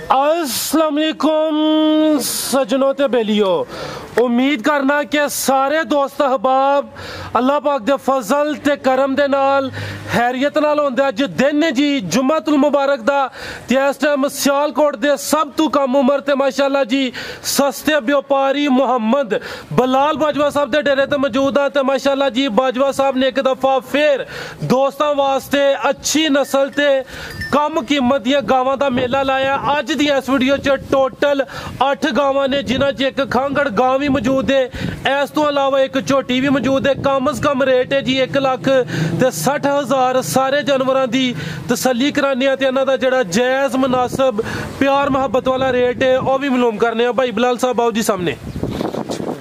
अस्सलाम वालेकुम सजनों ते बेलियो, उम्मीद करना कि सारे दोस्त अहबाब अल्लाह पाक दे फजल ते करम दे नाल हैरियत नाल होंदे। अज दिन है जी जुम्मतुल मुबारक दा ते इस टाइम सियालकोट दे सब तू कम उम्र ते माशाअल्लाह जी सस्ते व्यापारी मुहम्मद बलाल बाजवा साहब दे डेरे ते मौजूद हां। ते माशाअल्लाह जी बाजवा साहब ने एक दफा फिर दोस्तों वास्ते अच्छी नस्ल ते कम कीमत दियां गावां दा मेला लाया। अज दी इस वीडियो च टोटल 8 गावां ने, जिन्हां च एक खांगड़ गांव भी मौजूद है। इस तो अलावा एक झोटी भी मौजूद है। कम अज कम रेट है जी 1,60,000। सारे जानवरों की तसल्ली कराने ते इन्हां दा जिहड़ा जायज़ मुनासिब प्यार मुहब्बत वाला रेट है वह भी मालूम करने। भाई बिलाल साहब आओ जी सामने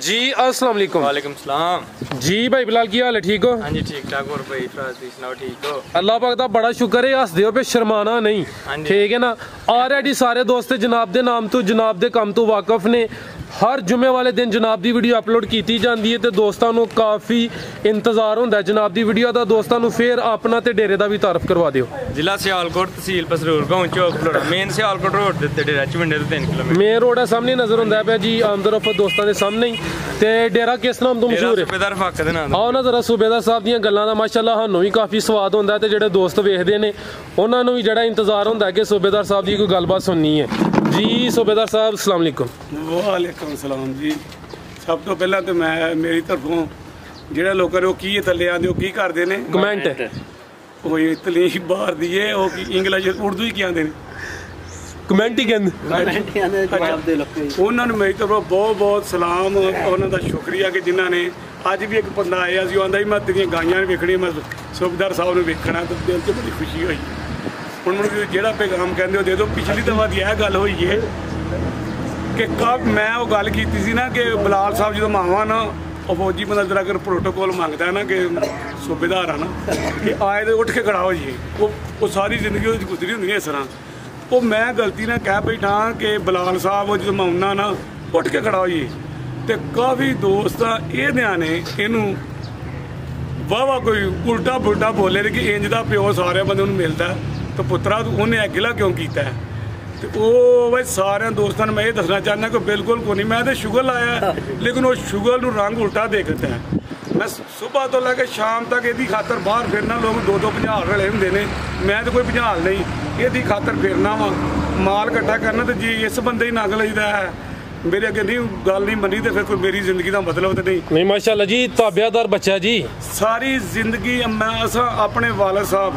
जी। अस्सलाम वालेकुम। वालेकुम सलाम जी। भाई बिलाल की हाल है, ठीक हो? हाँ जी ठीक ठाक। और भाई सुनाओ, ठीक हो? अल्लाह पाक दा बड़ा शुक्र है, हसदे हो पे शर्माना नहीं, ठीक है ना। ऑलरेडी सारे दोस्त जनाब दे नाम तो जनाब दे काम तो वाकफ ने। हर जुमे वाले दिन जनाब की वीडियो अपलोड की जाती है तो दोस्तों को काफ़ी इंतजार होंदा है जनाब की वीडियो का। दोस्तों को फिर अपना ते डेरे का भी तारफ करवा दियो। जिला सियालकोट, तहसील पसरूर, गाँव चौक खलोड़ा, मेन सियालकोट रोड ते डेरा चविंडे तो 3 किलोमीटर मेन रोड है, सामने नजर होंदा है जी आमदरफ दोस्तों के सामने ही। ते डेरा किस नाम तो मशहूर है? सूबेदार फाके दे नाम। आओ ना जरा सूबेदार साहब दी गल्लां दा माशाअल्लाह सानू भी काफ़ी स्वाद होंदा है ते जेहड़े दोस्त वेखदे ने उन्हां नूं भी जेहड़ा इंतजार होंदा है कि सूबेदार साहब की कोई गलबात सुननी है जी। सूबेदार साहब अस्सलाम वालेकुम। वालेकुम सलाम जी। सब तो पहला तो मैं मेरी तरफों जेहड़े लोगों ने की थले आते की करते हैं कमेंट वो तलीफ बाहर दी है वो इंग्लिश उर्दू ही क्या कमेंट ही कहते उन्होंने मेरी तरफों बहुत बहुत सलाम। उन्होंने शुक्रिया कि जिन्हों ने अज भी एक बंदा आया सी आंदा मैं तेरिया गाइयां वेखनी, मैं सूबेदार साहब ने वेखना, तो दिल से बड़ी खुशी हुई। हूँ मुझे जोड़ा पैगाम कहते हो दे दो। पिछली दफा की यह गल हुई है कि कब मैं वो गल की सी ना कि बलाल साहब जो मावा ना फौजी बंदा जरा अगर प्रोटोकॉल मंगता है ना कि सूबेदार है ना कि आए तो उठ के खड़ा हो जाइए, वो सारी जिंदगी वो गुजरी होंगी इस तरह। वो मैं गलती ना कह बैठा कि बलाल साहब जो माउना ना उठ के खड़ा हो जाइए। तो काफ़ी दोस्त ये ने इनू वाह कोई उल्टा पुल्टा बोले कि इंज का प्यो सारे बंदे मिलता है तो पुत्रा उन्हें अकेला क्यों किया है। तो वो भाई सारे दोस्तों ने मैं ये दसना चाहना कि बिल्कुल को नहीं, मैं तो शुगर लाया लेकिन वो शुगर को रंग उल्टा देखता है। मैं सुबह तो लैके शाम तक यदी खातर बाहर फिरना, लोग 2-2 भुजाल रले होंगे ने, मैं तो कोई भुजाल नहीं, यदी खातर फिरना वा माल इकट्ठा करना। तो जी इस बंदे ही नंग लईदा है, मेरे अगे नहीं गल नहीं मनी तो फिर कोई मेरी जिंदगी का मतलब तो नहीं। माशाअल्लाह जी ताबियादार बच्चा जी। सारी जिंदगी मैं अस अपने वालद साहब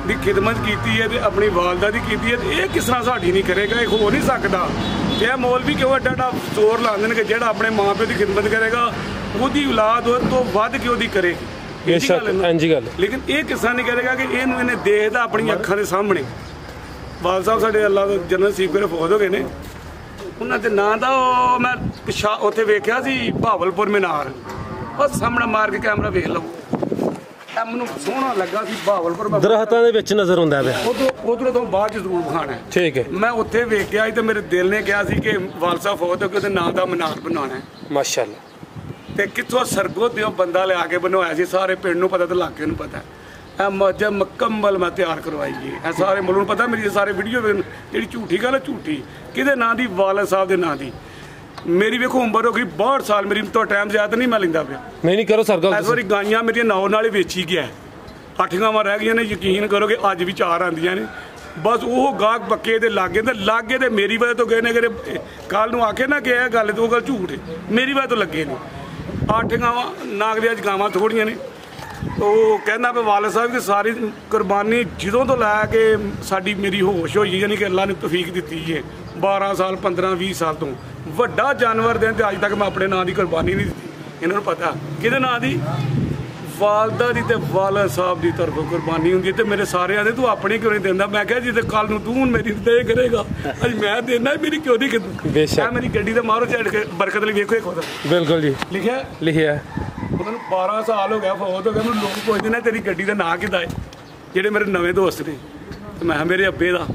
की खिदमत की है तो अपनी वालदा की की है, तो ये किस तरह साड़ी नहीं करेगा, ये हो नहीं सकता। यह मौलवी क्यों एडा जोर लाते हैं कि जो अपने माँ प्यो की खिदमत करेगा उसकी औलाद हो तो वध क्यों दी करेगी। लेकिन ये किस तरह नहीं करेगा कि इन्हें देखता अपनी अखा के सामने। वाल साहब साढ़े अल्लाह जनरल सीफ करे फौज हो गए ने, उन्होंने नाम था मैं पिछा उत्थे वेख्या सी भावलपुर मीनार, बस सामने मार के कैमरा वेख लो मैं सोहना लगा सी भावलपुर दरख्तां दे विच नजर हुंदा है उधरों तो बाद जरूर खाना है, ठीक है। मैं उत्थे वेख्या तो मेरे दिल ने कहा सी कि वाल साहब फौज के नाम का मीनार बनाना है माशाअल्लाह। तो कितों सरगो दियो बंदा लिया के बनवाया सी, सारे पिंड नूं पता तो इलाके नूं पता है। मजहब मुकम्मल मैं तैयार करवाई है, सारे मुल्क पता मेरी सारे वीडियो जी झूठी गल है झूठी कि नाम की वालद साहब के नाम की। मेरी वेखो उम्र हो गई 62 साल, मेरी तो टाइम ज्यादा नहीं मैं लेंदा पिया। नहीं करो सर गल, इस बारी गाइयां मेरी नाव नाल वेची गया, 8 गावां रह गई ने, यकीन करो कि अज भी 4 आंदियां ने। बस वो गाहक पक्के दे लागे तो मेरी वजह तो गए ने, अगर कल नूं आखे ना कि यह गल तो गल झूठ है, मेरी वजह तो लगे ने। 8 गावां नागरे अज गावां थोड़ियां ने, तो कहना भी वालद साहब की सारी कुर्बानी जो तो लैके साड़ी मेरी होश हुई, यानी कि अल्लाह ने तौफीक दी है 12 साल 15-20 साल तो वड्डा जानवर दें तो अज तक मैं अपने नाम की कुर्बानी नहीं दी। इन्होंने पता कि नाम की वालदा की तो वालद साहब की तरफों कुर्बानी होंगी, तो मेरे सारे आते तू अपनी क्यों नहीं देंदा। मैं क्या जी कल नूं तू मेरी तो ये करेगा, अज मैं देना मेरी क्यों नहीं खिदमत। मेरी गड्डी तो मारो चढ़ के बरकत लिए वेखो एक होता बिल्कुल जी लिखिया 12 साल हो गया फौज हो गया, मैं लोग पुछते ने तेरी गड्डी का नाम किदा है, जेडे मेरे नवे दोस्त ने। तो मैं मेरे अब्बे का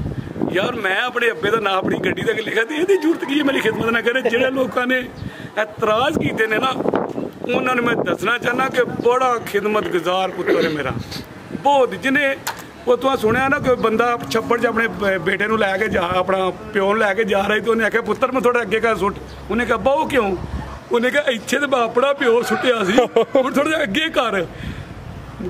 यार, मैं अपने अब्बे का नाम अपनी गड्डी तक लिखा, तो ये जरूरत की है मेरी खिदमत ना करे। जो लोगों ने एतराज़ किए ने ना उन्होंने मैं दसना चाहना कि बड़ा खिदमत गुजार पुत्र है मेरा, बहुत जिन्हें ਉਹ ਤੋਂ ਸੁਣਿਆ ਨਾ ਕੋਈ ਬੰਦਾ ਛੱਪੜ 'ਚ ਆਪਣੇ ਬੇਟੇ ਨੂੰ ਲੈ ਕੇ ਜਾ ਆਪਣਾ ਪਿਓ ਨੂੰ ਲੈ ਕੇ ਜਾ ਰਿਹਾ ਤੇ ਉਹਨੇ ਆਖਿਆ ਪੁੱਤਰ ਮੈਂ ਥੋੜਾ ਅੱਗੇ ਕਰ ਸੁੱਟ। ਉਹਨੇ ਕਿਹਾ ਬਾਹੂ ਕਿਉਂ? ਉਹਨੇ ਕਿਹਾ ਇੱਥੇ ਤੇ ਆਪਣਾ ਪਿਓ ਸੁੱਟਿਆ ਸੀ, ਹੁਣ ਥੋੜਾ ਜਿਹਾ ਅੱਗੇ ਕਰ।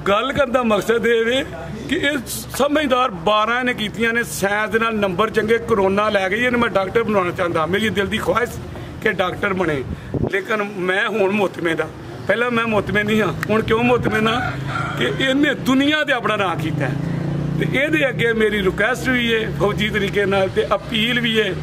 ਗੱਲ ਕਰਨ ਦਾ ਮਕਸਦ ਇਹ ਵੇ ਕਿ ਇਹ ਸਮਝਦਾਰ 12 ਨੇ ਕੀਤੀਆਂ ਨੇ, ਸਾਇੰਸ ਦੇ ਨਾਲ ਨੰਬਰ ਚੰਗੇ। ਕਰੋਨਾ ਲੈ ਗਈ ਇਹਨੂੰ ਮੈਂ ਡਾਕਟਰ ਬਣਾਉਣਾ ਚਾਹੁੰਦਾ, ਮੇਰੀ ਦਿਲ ਦੀ ਖੁਆਇਸ਼ ਕਿ ਡਾਕਟਰ ਬਣੇ। ਲੇਕਿਨ ਮੈਂ ਹੁਣ ਮੁਹਤਮੇ ਦਾ, ਪਹਿਲਾਂ ਮੈਂ ਮੁਹਤਮੇ ਨਹੀਂ ਹਾਂ। ਹੁਣ ਕਿਉਂ ਮੁਹਤਮੇ ਨਾ ਕਿ ਇਹਨੇ ਦੁਨੀਆ ਤੇ ਆਪਣਾ ਨਾਂ ਕੀਤਾ ਤੇ ਇਹਦੇ ਅੱਗੇ ਮੇਰੀ ਰਿਕੁਐਸਟ ਵੀ ਹੈ ਫੌਜੀ ਤਰੀਕੇ ਨਾਲ ਤੇ ਅਪੀਲ ਵੀ ਹੈ,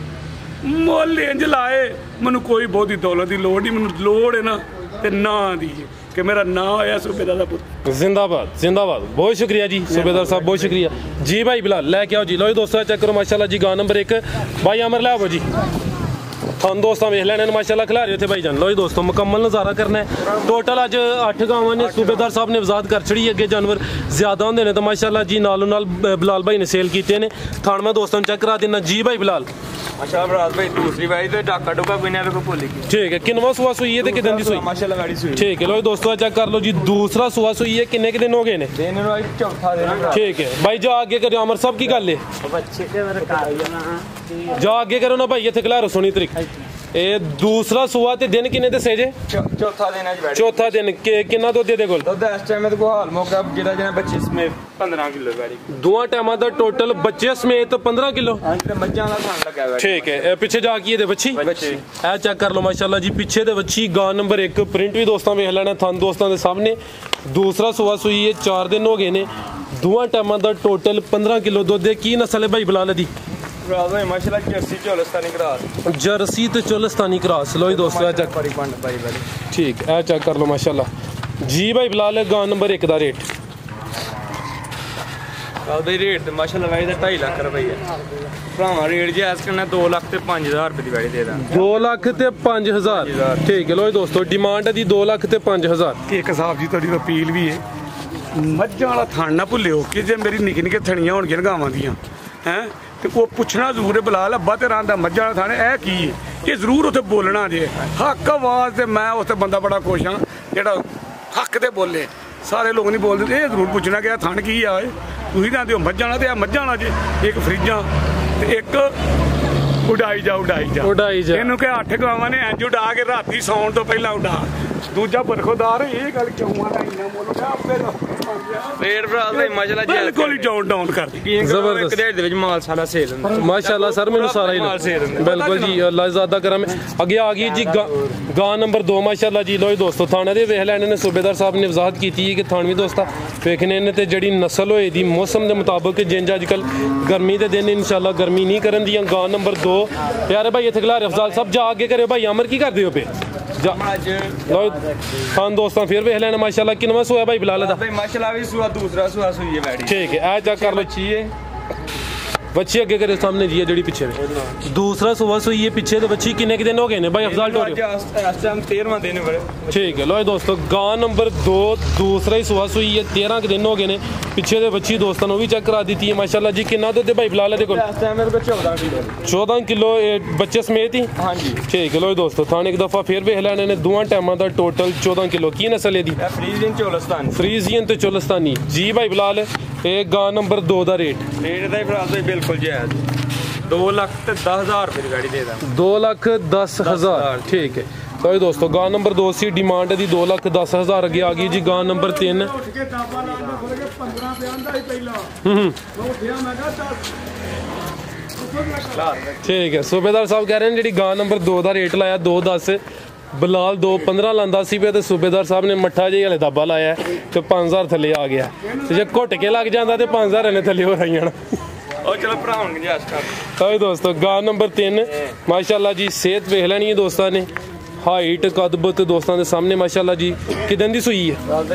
ਮੁੱਲ ਇੰਜ ਲਾਏ ਮੈਨੂੰ ਕੋਈ ਬਹੁਤੀ ਦੌਲਤ ਦੀ ਲੋੜ ਨਹੀਂ, ਮੈਨੂੰ ਲੋੜ ਹੈ ਨਾ ਤੇ ਨਾਂ ਦੀ ਕਿ ਮੇਰਾ ਨਾਂ ਹੋਇਆ सूबेदार ਦਾ ਪੁੱਤ। जिंदाबाद जिंदाबाद। बहुत शुक्रिया जी सूबेदार साहब, बहुत शुक्रिया जी। भाई बिलाल लैके आओ जी। लो जी दोस्तों चेक करो माशाल्लाह जी, गां नंबर 1 भाई अमर लै आओ जी। थान दोस्तों वेख लैने माशाल्लाह खिलारे उत्थे भाई जान। लो जी दोस्तों मुकम्मल नज़ारा करना है। टोटल अज 8 गावां ने सूबेदार साहब ने वजाहत कर छड़ी। अगे जानवर ज़्यादा होंदे ने तो माशाल्लाह जी नालों नाल बिलाल भाई ने सेल कीते ने। थान मैं दोस्तों चेक करा देना जी भाई बिलाल। माशाल्लाह बरात भाई दूसरी भाई तो डाका डुका कोई नहीं भूल गई। ठीक है, किनवा सुआ सुई है ते किदन दी सुई? माशाल्लाह गाड़ी सुई। ठीक है लो जी दोस्तों चेक कर लो जी, दूसरा सुआ सुई है। किन्ने के दिन हो गए ने? दिन भाई चौथा दिन। ठीक है भाई जा आगे करो अमर साहब की गल है, जा आगे करो ना भाई, इत्थे खिलारो सोनी तरीके। ਇਹ ਦੂਸਰਾ ਸੂਆ ਤੇ ਦਿਨ ਕਿੰਨੇ ਦੱਸੇ ਜੇ? ਚੌਥਾ ਦਿਨ ਹੈ ਜੀ। ਚੌਥਾ ਦਿਨ ਕਿੰਨਾ ਦੁੱਧ ਇਹਦੇ ਕੋਲ? ਦੁੱਧ ਇਸ ਟਾਈਮ ਤੇ ਕੋਈ ਹਾਲ ਮੌਕਾ ਜਿਹੜਾ ਜਿਹਨਾਂ ਬੱਚੇ ਸਮੇਤ 15 ਕਿਲੋ ਵੈਰੀ। ਦੋਵਾਂ ਟਾਈਮਾਂ ਦਾ ਟੋਟਲ ਬੱਚੇ ਸਮੇਤ 15 ਕਿਲੋ। ਹਾਂਜੀ ਤੇ ਮੱਝਾਂ ਦਾ ਖਾਣ ਲੱਗਾ ਵੈਰੀ। ਠੀਕ ਹੈ, ਇਹ ਪਿੱਛੇ ਜਾ ਕੇ ਇਹਦੇ ਬੱਚੀ ਇਹ ਚੈੱਕ ਕਰ ਲਓ ਮਾਸ਼ਾਅੱਲਾ ਜੀ, ਪਿੱਛੇ ਦੇ ਬੱਚੀ ਗਾਂ ਨੰਬਰ 1 ਪ੍ਰਿੰਟ ਵੀ ਦੋਸਤਾਂ ਵੇਖ ਲੈਣਾ ਥਣ ਦੋਸਤਾਂ ਦੇ ਸਾਹਮਣੇ। ਦੂਸਰਾ ਸੂਆ ਸੂਈ ਹੈ, 4 ਦਿਨ ਹੋ ਗਏ ਨੇ। ਦੋਵਾਂ ਟਾਈਮਾਂ ਦਾ ਟੋਟਲ 15 ਕਿਲੋ ਦੁੱਧ ਹੈ। ਕੀ ਨਸਲ ਹੈ ਭਾਈ ਬਿਲਾਲ ਦੀ? माशाल्लाह जर्सी चोलस्तानी क्रॉस। जर्सी तो चोलस्तानी क्रॉस। लो जी दोस्तों चेक ठीक है, चेक कर लो माशाल्लाह जी। भाई बिलाल गां नंबर 1 का रेट रेट माशाल्लाह भाई 2.5 लाख रुपये भरावा रेट जैस करना 2 लाख ते 5,000 रुपये की वाड़ी दे दा। 2 लाख ते 5,000। ठीक है लो जी दोस्तों डिमांड है 2 लाख ते 5,000। एक साहब जी थोड़ी अपील भी है, मझां वाला थान ना भुल्लिओ कि जे मेरी निक्की निक्की थणियां होणगियां गावां दियां हैं ਤੇ ਉਹ ਪੁੱਛਣਾ ਜ਼ਰੂਰ ਹੈ ਬਿਲਾਲ ਅੱਬਾ ਤੇ ਰਾਂ ਦਾ ਮੱਝਾਂ ਵਾਲਾ ਥਾਣੇ ਇਹ ਕੀ ਹੈ, ਇਹ ਜ਼ਰੂਰ ਉੱਥੇ ਬੋਲਣਾ ਜੇ ਹੱਕ ਆਵਾਜ਼ ਤੇ ਮੈਂ ਉੱਥੇ ਬੰਦਾ ਬੜਾ ਖੁਸ਼ ਹਾਂ ਜਿਹੜਾ ਹੱਕ ਤੇ ਬੋਲੇ। ਸਾਰੇ ਲੋਕ ਨਹੀਂ ਬੋਲਦੇ, ਇਹ ਜ਼ਰੂਰ ਪੁੱਛਣਾ ਕਿ ਇਹ ਥਣ ਕੀ ਆ ਓਏ ਤੁਸੀਂ ਨਾ ਦਿਓ ਮੱਝਾਂ ਵਾਲਾ ਤੇ ਆ ਮੱਝਾਂ ਵਾਲਾ ਜੇ ਇੱਕ ਫਰਿੱਜਾਂ ਤੇ ਇੱਕ ਉਡਾਈ ਜਾ ਇਹਨੂੰ ਕਿ 8 ਗਾਵਾਂ ਨੇ ਇੰਜ ਉਡਾ ਕੇ ਰਾਤੀ ਸੌਣ ਤੋਂ ਪਹਿਲਾਂ ਉਡਾ। ਦੂਜਾ ਬਰਖੋਦਾਰ ਇਹ ਗੱਲ ਕਿਉਂ ਆ ਇੰਨਾ ਮੁੱਲ ਆਪੇ रेट भरा भाई माशाल्लाह बिल्कुल ही डाउन कर ਜ਼ਬਰਦਸਤ ਦੇ ਵਿੱਚ ਮਾਲ ਸਾਰਾ ਸੇਲ ਹੁੰਦਾ माशाल्लाह सर मैंने सारा ही बिल्कुल जी अल्लाह ज़्यादा करम। अगे आ गई जी गां नंबर 2 माशाल्लाह जी। लो जी दोस्तों थाने दे वेख लैने ने सूबेदार साहब ने वजाहत की है कि थानवी दोस्ता वेखने ने ते जड़ी नस्ल होए दी मौसम के मुताबिक जिंज अजकल गर्मी के दिन इंशाल्लाह गर्मी नहीं करन दियां। गां नंबर 2 प्यारे भाई इत्थे खिलारे अफजाल साहब जा आगे करे भाई अमर की करदे हो पे खान दोस्तों फिर वेख लेना माशाल्लाह किनवा सोया भाई बिलाल दा? माशाल्लाह भी सुआ दूसरा सुआ सुई है बैठी। ठीक है आ चेक कर लो बच्ची अगे करे सामने जी है जड़ी पीछे दूसरा सुबह सुई है पीछे तो बच्ची किन्ने के दिन हो गए ने भाई अफजाल टोरे? इस टाइम 13वां दिन है। ठीक है लो दोस्तों गां नंबर 2 दूसरा ही सुबह सुई है 13 के दिन हो गए ने। पीछे दे बच्ची दोस्तों ने भी चेक करा दी है माशाल्लाह जी। कितना दुध है भाई बिलाल दे कोल? इस टाइम मेरे को 14 किलो बच्चे समेत ही। हां जी ठीक है लो दोस्तों थाने एक दफा फिर वेख लेने ने दोवां टाइमां दा टोटल 14 किलो। की नस्ल है दी? फ्रीजियन चोलस्तानी। फ्रीजियन ते चोलस्तानी जी भाई बिलाल। ये गां नंबर 2 दा रेट दा ही भरा बिल्कुल जायज 2 लाख ते 10,000 रुपये गाड़ी दे दा। 2 लाख 10,000। ठीक है तो ये दोस्तों गां नंबर 2 सी डिमांड है 2 लाख 10,000। अगे आ गई जी गां नंबर 3। ठीक है सूबेदार साहब कह रहे हैं जी गां नंबर 2 का रेट लाया 2,10 बिलाल 2,15 लांदा सी पे तो सूबेदार साहब ने मट्ठा जी हले दाबा लाया तो 5,000 थले आ गया। तो जे घुट के लग जाता तो 5,000 ने थले हो रही चलो भरा दोस्तों गां नंबर 3 माशाल्लाह जी। सेहत वेख लेनी है दोस्तों ने, हाइट कदबत दोस्तों के सामने माशाल्लाह जी। किदन दी सुई है?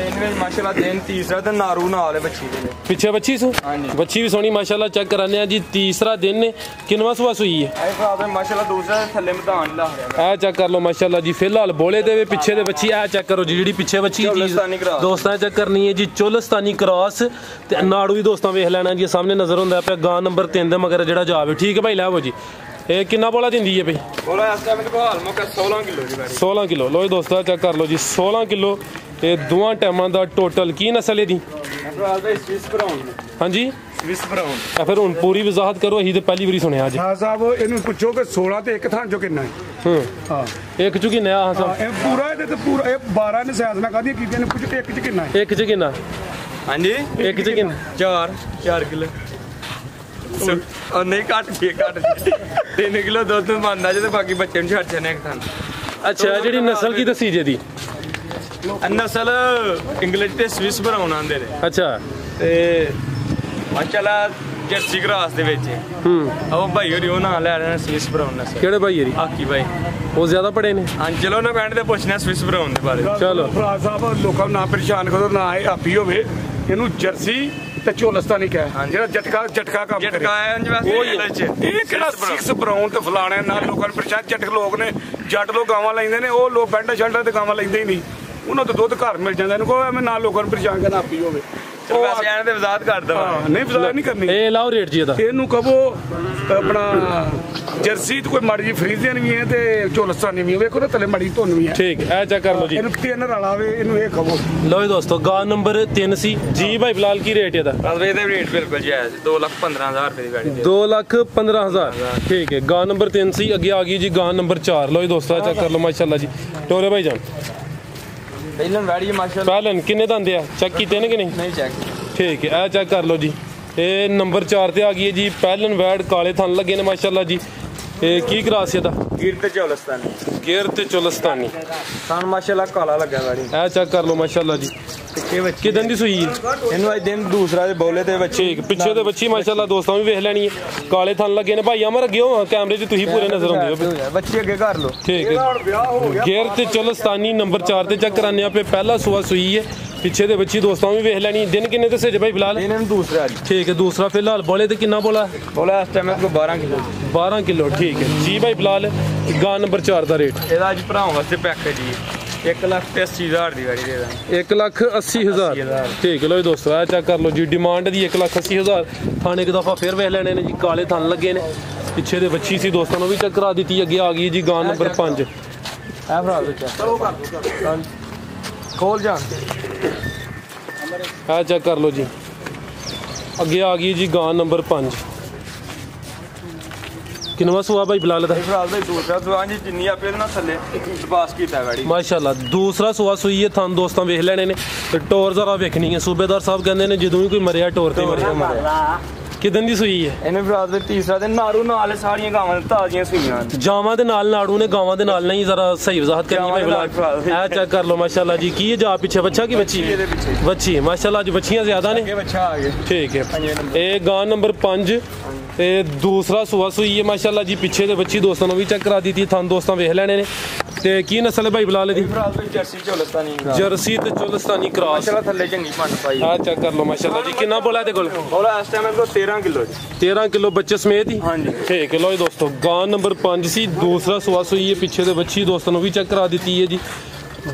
माशाल्लाह दिन तीसरा ते नारू नाल है बच्ची दे पीछे बच्ची सु बच्ची भी सोनी माशाल्लाह चेक कराने जी। तीसरा दिन ने किनवा सुआ सुई है? माशाल्लाह दूसरा थल्ले मैदान ला आ चेक कर लो माशाल्लाह जी। फिलहाल बोले दे पीछे दे बच्ची आ चेक करो जी जेडी पीछे बच्ची दोस्तों चेक करनी है जी चोलस्तानी क्रॉस ते नाड़ू भी दोस्तों वेख लेना जी सामने नजर होंदा पे। गां नंबर 3 दे मगर जेड़ा जावे। ठीक है भाई लाओ जी। ये कितना बोला दिंदी है भाई? 16 किलो। लो दोस्तों चेक कर लो जी 16 किलो। ये दोवां टाइमां दा टोटल की नस्ल है दी? ਫਿਲਹਾਲ ਭਾਈ ਸਵਿਸ ਬਰਾਊਨ ਹਾਂਜੀ ਸਵਿਸ ਬਰਾਊਨ ਆ ਫਿਰ ਹੁਣ ਪੂਰੀ ਵਜ਼ਾਹਤ ਕਰੋ, ਅਸੀਂ ਤੇ ਪਹਿਲੀ ਵਾਰੀ ਸੁਣਿਆ ਅੱਜ। ਹਾਂ ਸਾਹਿਬ ਇਹਨੂੰ ਪੁੱਛੋ ਕਿ 16 ਤੇ ਇੱਕ ਥਾਂ ਚੋਂ ਕਿੰਨਾ ਹੈ। ਹਾਂ ਇੱਕ ਚ ਕਿੰਨਾ ਆ ਹਾਂ, ਇਹ ਪੂਰਾ ਇਹਦੇ ਤੇ ਪੂਰਾ ਇਹ 12 ਨੇ ਸਾਇਜ਼ ਨਾਲ ਕਾਹਦੀਆਂ ਕੀਤੀਆਂ ਨੇ, ਪੁੱਛੋ ਇੱਕ ਚ ਕਿੰਨਾ ਹੈ। ਇੱਕ ਚ ਕਿੰਨਾ? ਹਾਂਜੀ ਇੱਕ ਚ ਕਿੰਨਾ? 4 ਕਿਲੋ ਨਹੀਂ ਘੱਟ 3 ਕਿਲੋ ਦੁੱਧ ਮੰਨਦਾ ਜੇ ਤੇ ਬਾਕੀ ਬੱਚੇ ਨੂੰ ਛੱਡ ਜਾਣੇ ਇੱਕ ਥਾਂ। ਅੱਛਾ ਜਿਹੜੀ ਨਸਲ ਕੀ ਦੱਸੀ ਜੇ ਦੀ? ਨਸਲ ਇੰਗਲਿਸ਼ ਤੇ ਸਵਿਸ ਬਰਾਊਨ ਆਂਦੇ ਨੇ ਅੱਛਾ ਤੇ ਮਾਸ਼ਾਅੱਲਾ ਜਰਸੀ ਕ੍ਰਾਸ ਦੇ ਵਿੱਚ ਉਹ ਭਾਈ ਹੋਰੀ ਉਹ ਨਾਂ ਲੈ ਰਹੇ ਨੇ ਸਵਿਸ ਬਰਾਊਨ ਨਸਲ। ਕਿਹੜੇ ਭਾਈ ਇਹਦੀ? ਆਕੀ ਭਾਈ ਉਹ ਜ਼ਿਆਦਾ ਪੜੇ ਨੇ? ਹਾਂ ਚਲੋ ਨਾ ਪੈਂਟ ਤੇ ਪੁੱਛਣਾ ਸਵਿਸ ਬਰਾਊਨ ਦੇ ਬਾਰੇ। ਚਲੋ ਭਰਾ ਸਾਹਿਬ ਲੋਕਾਂ ਨੂੰ ਨਾ ਪਰੇਸ਼ਾਨ ਕਰੋ, ਨਾ ਇਹ ਆਪੀ ਹੋਵੇ, ਇਹਨੂੰ ਜਰਸੀ ਤੇ ਝੋਲਸਤਾਨੀ ਕਹੇ, ਜਿਹੜਾ ਜਟਕਾ ਕੰਮ ਕਰੇ ਜਟਕਾ ਹੈ ਅੰਜ ਵੈਸੇ ਇਹ ਕਿਹੜਾ ਸਿਕਸ ਬਰਾਊਨ ਤੇ ਫਲਾਣੇ ਨਾਲ ਲੋਕਾਂ ਨੂੰ ਪਰੇਸ਼ਾਨ। ਜੱਟ ਲੋਕ ਨੇ, ਜੱਟ ਲੋਕ ਗਾਵਾਂ ਲੈਂਦੇ ਨੇ, ਉਹ ਲੋਕ ਬੈਂਡਾ ਸ਼ੈਲਟਾਂ ਤੇ ਗਾਵਾਂ ਲੈਂਦੇ ਹੀ ਨਹੀਂ, ਉਹਨਾਂ ਤੋਂ ਦੁੱਧ ਘਰ ਮਿਲ ਜਾਂਦਾ। ਇਹਨੂੰ ਕਹੋ ਐਵੇਂ ਨਾਲ ਲੋਕਾਂ ਨੂੰ ਪਰੇਸ਼ਾਨ ਕਰਨਾ ਆਪੀ ਹੋਵੇ। ਉਹ ਵੈਸੇ ਐਨ ਤੇ ਵਜ਼ਾਹਤ ਕਰ ਦਵਾਂ ਨਹੀਂ ਵਜ਼ਾਹਤ ਨਹੀਂ ਕਰਨੀ। ਇਹ ਲਾਓ ਰੇਟ ਜੀ ਇਹਦਾ। ਇਹਨੂੰ ਕਹੋ ਆਪਣਾ ਜਰਸੀ ਤੇ ਕੋਈ ਮਾੜੀ ਜੀ ਫਰੀਜ਼ੀਅਨ ਵੀ ਹੈ ਤੇ ਝੋਲਸਤਾਨੀ ਵੀ ਹੈ, ਵੇਖੋ ਨਾ ਥੱਲੇ ਮਾੜੀ ਧੁੰਨ ਵੀ ਹੈ। ਠੀਕ ਇਹ ਚੈੱਕ ਕਰ ਲਓ ਜੀ। ਇਹਨੂੰ 3 ਰਲਾ ਵੇ, ਇਹਨੂੰ ਇਹ ਕਹੋ। ਲਓ ਜੀ ਦੋਸਤੋ ਗਾਂ ਨੰਬਰ 3 ਸੀ ਜੀ ਭਾਈ ਫਿਲਹਾਲ ਕੀ ਰੇਟ ਇਹਦਾ? ਇਹਦਾ ਰੇਟ ਬਿਲਕੁਲ ਜਾਇਜ਼ 2,15,000 ਰੁਪਏ ਦੀ ਗਾੜੀ 2,15,000 ਠੀਕ ਹੈ। ਗਾਂ ਨੰਬਰ 3 ਸੀ, ਅੱਗੇ ਆ ਗਈ ਜੀ ਗਾਂ ਨੰਬਰ 4। ਲਓ ਜੀ ਦੋਸਤੋ ਚੈੱਕ ਕਰ ਲਓ ਮਾਸ਼ਾਅੱਲਾ ਜੀ। ਟੋਰੇ ਭਾਈ ਜਾਨ ਪਹਿਲਾਂ ਵੈੜੀ ਮਾਸ਼ਾਅੱਲਾ ਪਹਿਲਨ ਕਿੰਨੇ ਦੰਦੇ ਆ ਚੈੱਕ ਕੀਤੇ ਨੇ ਕਿ ਨਹੀਂ? ਨਹੀਂ ਚੈੱਕ ਠੀਕ ਹੈ ਇਹ ਚੈੱਕ ਕਰ ਲਓ ਜੀ। ਇਹ ਨੰਬਰ 4 ਤੇ ਆ ਗਈ ਹੈ ਜੀ। ਪਹਿਲਨ ਵੈੜ ਕਾਲੇ ਥਣ ਲੱਗੇ ਨੇ ਮਾਸ਼ਾਅੱਲਾ ਜੀ। ਇਹ ਕੀ ਕਰਾਸ ਇਹਦਾ? ਗੀਰ ਤੇ ਚੌਲਸਤਾਨੀ ਗੇਰ ਤੇ ਚੁਲਸਤਾਨੀ ਸਾਨੂੰ ਮਾਸ਼ਾਅੱਲਾ ਕਾਲਾ ਲੱਗਾ ਵੈੜੀ। ਇਹ ਚੈੱਕ ਕਰ ਲਓ ਮਾਸ਼ਾਅੱਲਾ ਜੀ। ਕਿਦਨ ਦੀ ਸੂਈ ਹੈ? ਇਹਨੂੰ ਅੱਜ ਦਿਨ ਦੂਸਰਾ ਦੇ ਬੋਲੇ ਤੇ ਬੱਚੇ ਠੀਕ ਪਿੱਛੇ ਦੇ ਬੱਚੀ ਮਾਸ਼ਾਅੱਲਾ ਦੋਸਤਾਂ ਵੀ ਵੇਖ ਲੈਣੀ ਹੈ। ਕਾਲੇ ਥਣ ਲੱਗੇ ਨੇ ਭਾਈ ਅਮਰ ਅੱਗੇ ਹੋ ਕੈਮਰੇ 'ਚ ਤੁਸੀਂ ਪੂਰੇ ਨਜ਼ਰ ਆਉਂਦੇ ਹੋ। ਬੱਚੇ ਅੱਗੇ ਕਰ ਲਓ। ਠੀਕ ਹੈ ਗੇਰ ਤੇ ਚੁਲਸਤਾਨੀ ਨੰਬਰ 4 ਤੇ ਚੈੱਕ ਕਰਾਨੇ ਆਪੇ ਪਹਿਲਾ ਸੂਆ ਸੂਈ ਹੈ। ਪਿੱਛੇ ਦੇ ਬੱਚੀ ਦੋਸਤਾਂ ਵੀ ਵੇਖ ਲੈਣੀ। ਦਿਨ ਕਿੰਨੇ ਦੱਸੇ ਜੇ ਭਾਈ ਫਿਲਹਾਲ? ਇਹਨਾਂ ਨੂੰ ਦੂਸਰਾ ਠੀਕ ਹੈ ਦੂਸਰਾ ਫਿਲਹਾਲ ਬੋਲੇ ਤੇ ਕਿੰਨਾ ਬੋਲਾ? ਬੋਲਾ ਇਸ ਟਾਈਮ ਕੋ 12 ਕਿਲੋ 12 ਕਿਲੋ ਠੀਕ ਹੈ ਜੀ ਭਾਈ ਫਿਲਹਾਲ ਗਾਂ ਨੰਬਰ 4 ਦਾ ਰੇਟ ਇਹਦਾ ਅੱਜ ਭਰਾਵਾਂ ਵਾਸਤੇ ਪੈਕੇਜ ਜੀ 1,80,000 ਦੀ ਗਾੜੀ ਦੇ ਦਾਂ। 1,80,000 ਠੀਕ ਹੈ। ਲੋ ਜੀ ਦੋਸਤੋ ਆ ਚੈੱਕ ਕਰ ਲਓ ਜੀ। ਡਿਮਾਂਡ ਦੀ 1,80,000। ਥਾਣੇ ਇੱਕ ਦਫਾ ਫਿਰ ਵੇਖ ਲੈਣੇ ਨੇ ਜੀ। ਕਾਲੇ ਥਣ ਲੱਗੇ ਨੇ। ਪਿੱਛੇ ਦੇ ਬੱਚੀ ਸੀ ਦੋਸਤਾਂ ਨੂੰ ਵੀ ਚੈੱਕ ਕਰਾ ਦਿੱਤੀ। ਅੱਗੇ ਆ ਗਈ ਜੀ ਗਾਂ ਨੰਬਰ 5। ਇਹ ਭਰਾ ਦੇ ਚੈੱਕ ਖੋਲ ਜਾਣ ਆ ਚੈੱਕ ਕਰ ਲਓ ਜੀ। ਅੱਗੇ ਆ ਗਈ ਜੀ ਗਾਂ ਨੰਬਰ 5। ਕਿੰਨਵਾਂ ਸੂਆ ਭਾਈ ਬਿਲਾਲ ਦਾ? ਫਿਲਹਾਲ ਦਾ ਦੂਸਰਾ ਸੂਆ ਜੀ ਜਿੰਨੀ ਆਪੇ ਇਹਦੇ ਨਾਲ ਥੱਲੇ ਪਾਸ ਕੀਤਾ ਗਾੜੀ ਮਾਸ਼ਾਅੱਲਾ ਦੂਸਰਾ ਸੂਆ ਸੂਈ ਹੈ। ਥਣ ਦੋਸਤਾਂ ਵੇਖ ਲੈਣੇ ਨੇ ਤੇ ਟੋਰ ਜ਼ਰਾ ਵੇਖਣੀ ਹੈ। ਸੂਬੇਦਾਰ ਸਾਹਿਬ ਕਹਿੰਦੇ ਨੇ ਜਦੋਂ ਵੀ ਕੋਈ ਮਰਿਆ ਟੋਰ ਤੇ ਮਰਿਆ। ਕਿਦਨ ਦੀ ਸੂਈ ਹੈ? ਇਹਨੇ ਫਿਲਹਾਲ ਦੇ ਤੀਸਰਾ ਤੇ ਨਾਰੂ ਨਾਲ ਸਾਰੀਆਂ ਗਾਵਾਂ ਤਾਜ਼ੀਆਂ ਸੂਈਆਂ ਜਾਵਾਂ ਦੇ ਨਾਲ ਨਾੜੂ ਨੇ ਗਾਵਾਂ ਦੇ ਨਾਲ ਨਹੀਂ ਜ਼ਰਾ ਸਹੀ ਵਜ਼ਾਹਤ ਕਰਨੀ ਭਾਈ ਬਿਲਾਲ। ਇਹ ਚੈੱਕ ਕਰ ਲਓ ਮਾਸ਼ਾਅੱਲਾ ਜੀ। ਕੀ ਹੈ ਜਾ ਪਿੱਛੇ ਬੱਚਾ ਕੀ ਬੱਚੀ? ਬੱਚੀ ਮਾਸ਼ਾਅੱਲਾ ਅੱਜ ਬੱਚੀਆਂ ਜ਼ਿਆਦਾ ਨੇ। ਬੱਚਾ ਆ ਗਿਆ ਠੀਕ ਹੈ। ਇਹ ਗਾਂ ਨੰਬਰ 5 ਤੇ ਦੂਸਰਾ ਸੂਆ ਸੂਈ ਹੈ ਮਾਸ਼ਾਅੱਲਾ ਜੀ। ਪਿੱਛੇ ਦੇ ਬੱਚੀ ਦੋਸਤਾਂ ਨੂੰ ਵੀ ਚੈੱਕ ਕਰਾ ਦਿੱਤੀ। ਥਣ ਦੋਸਤਾਂ ਵੇਖ ਲੈਣੇ ਨੇ। ਤੇ ਕੀ ਨਸਲ ਹੈ ਭਾਈ ਬਿਲਾਲ ਦੀ? ਜਰਸੀ ਚੌਲਸਤਾਨੀ ਜਰਸੀ ਤੇ ਚੁਲਸਤਾਨੀ ਕ੍ਰਾਸ ਮਾਸ਼ਾਅੱਲਾ ਥੱਲੇ ਚੰਗੀ ਪੰਡ ਪਾਈ। ਆ ਚੈੱਕ ਕਰ ਲਓ ਮਾਸ਼ਾਅੱਲਾ ਜੀ। ਕਿੰਨਾ ਬੋਲਾ ਇਹਦੇ ਕੋਲ? ਬੋਲਾ ਇਸ ਟਾਈਮ ਕੋ 13 ਕਿਲੋ ਜੀ। 13 ਕਿਲੋ ਬੱਚੇ ਸਮੇਤ ਹੀ। ਹਾਂਜੀ ਠੀਕ ਹੈ। ਲੋ ਜੀ ਦੋਸਤੋ ਗਾਂ ਨੰਬਰ 5 ਸੀ। ਦੂਸਰਾ ਸੂਆ ਸੂਈ ਹੈ। ਪਿੱਛੇ ਦੇ ਬੱਚੀ ਦੋਸਤਾਂ ਨੂੰ ਵੀ ਚੈੱਕ ਕਰਾ ਦਿੱਤੀ ਹੈ ਜੀ।